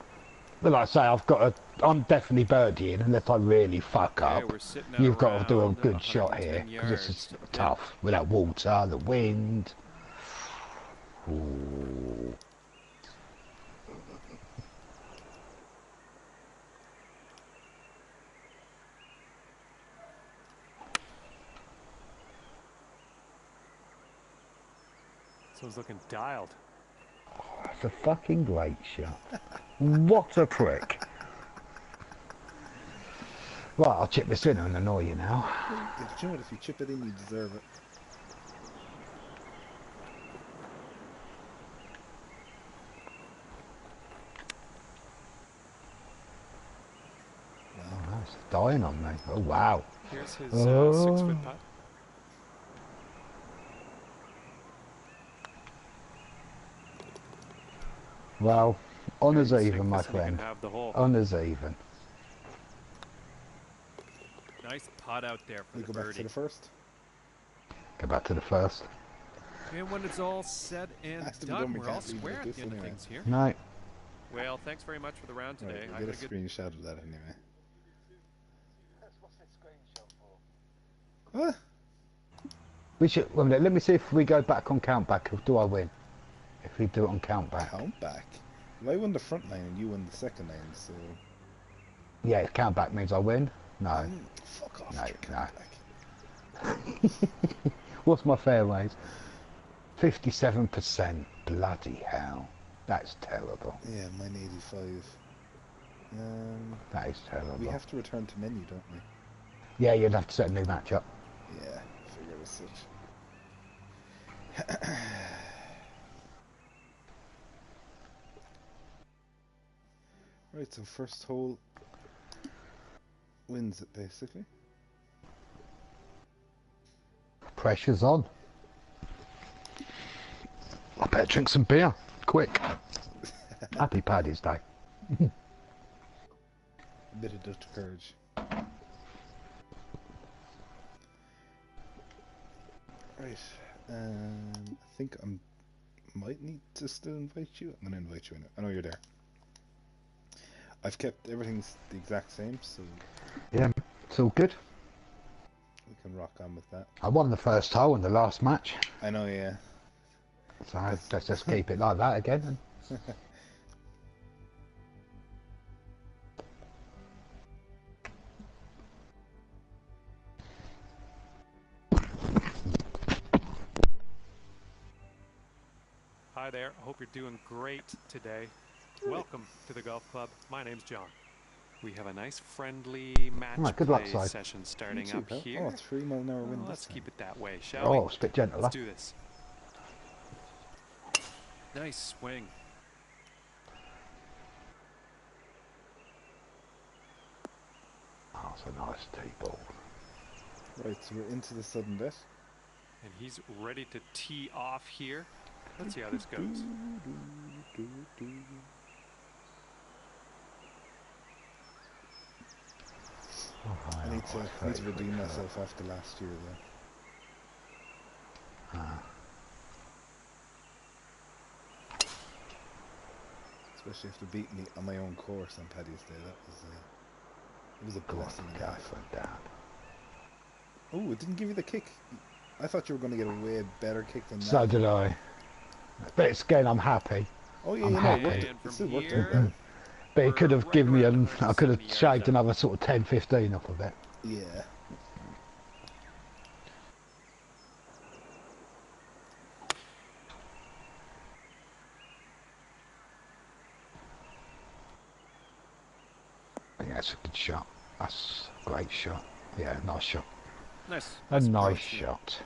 But like I say, I'm definitely birdieing unless I really fuck Okay, up. we're sitting at You've got to do a around good shot 110 here, because this yards is to the pin. tough. With that water, the wind. Ooh. So it's looking dialed. That's a fucking great shot. What a prick. Right, I'll chip this in and annoy you now. Yeah, do you know what? If you chip it in, you deserve it. Oh, it's dying on me. Oh, wow. Here's his Oh. 6-foot putt. Well, honours Sink even, my this and you can friend. have the hole. Honours even. Nice pot out there for We the go back to birdie. the first. Go back to the first. And when it's all said and Has to be done, done, we we're all can't leave it square like at this the end of anyway. things here. No. Well, thanks very much for the round today. Right, I we'll had get a a good screenshot of that anyway. What's this screenshot for? What? We should. Well, let me see if we go back on countback. Do I win? If we do it on countback. Count back. Well, I won the front line and you won the second line, so... Yeah, countback means I win. No. Fuck off, No, your no. countback. What's my fairways? 57%. Bloody hell. That's terrible. Yeah, mine 85. That is terrible. We have to return to menu, don't we? Yeah, you'd have to set a new match up. Yeah, figure as such. Right, so first hole wins it, basically. Pressure's on. Better drink some beer, quick. Happy Paddy's Day. A bit of Dutch courage. Right. I think I might need to still invite you. I'm going to invite you in. I know you're there. I've kept everything the exact same, so Yeah, it's all good. we can rock on with that. I won the first hole in the last match, I know, yeah. so let's just keep it like that again. Hi there. I hope you're doing great today. Welcome to the golf club. My name's John. We have a nice friendly match Right, good luck, play Si. session starting You too, up pal. here. Oh, 3 mile an hour wind. Well, let's this time. keep it that way, shall we? Oh, it's a bit gentler. Let's do this. Nice swing. Oh, it's a nice tee ball. Right, so we're into the sudden death. And he's ready to tee off here. Let's see how this goes. I need to redeem myself after last year, though. Especially after beating me on my own course on Paddy's Day. It was a blessing. Down. Oh, it didn't give you the kick. I thought you were going to get a way better kick than that. So did I. But it's, again, I'm happy. Oh yeah, I'm you know, happy. it still worked out here, well. But it could have given me, around I could have 170 shaved yards another sort of 10, 15 off of it. Yeah. Yeah, it's a good shot. That's a great shot. Yeah, nice shot. Nice. A nice approach. shot.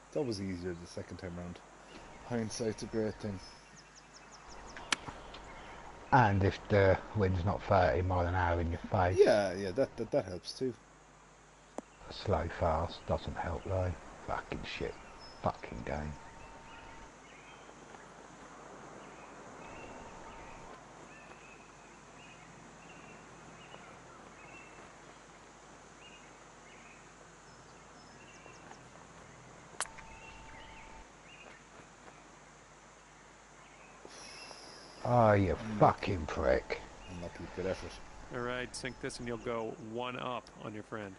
It's always easier the second time round. Hindsight's a great thing. And if the wind's not 30 mile an hour in your face, Yeah, that helps too. slow fast doesn't help though. Fucking shit. Fucking game. Oh, you fucking prick. Unlucky, good effort. All right, sink this and you'll go one up on your friend.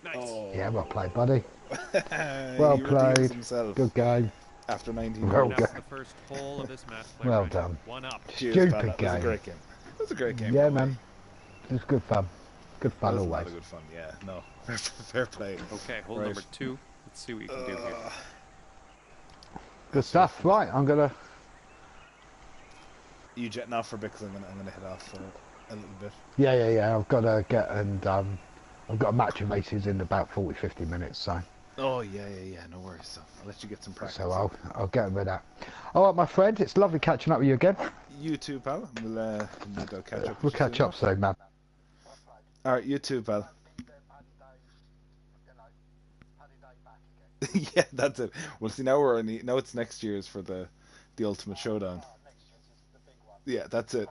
Nice. Oh. Yeah, well played, buddy. He Well redeems played. himself Good game. after 19 Well holes. done. That's the first hole of this match play. Well round. done. One up. Cheers, Stupid pal. That was a game. great game. That was a great game. Yeah, by the way. man. It was good fun. Good That fun was a always. lot of good fun. Yeah, no, fair play. Okay, hole Right. number 2. Let's see what you can do here. Good stuff. Right, I'm gonna. You jetting off for a bit because I'm gonna head off for a little bit. Yeah. I've got to get and I've got a match of races in about 40, 50 minutes. So Oh yeah. No worries. So I'll let you get some practice. so I'll get on with that. All right, my friend. It's lovely catching up with you again. You too, pal. We'll catch up. We'll catch up soon, man. All right, you too, pal. Yeah, that's it. Well, see, now now it's next year's for the ultimate showdown. Yeah, that's it.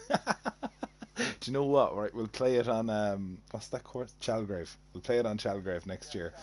Do you know what? Right, we'll play it on what's that course? Chalgrave. We'll play it on Chalgrave next year.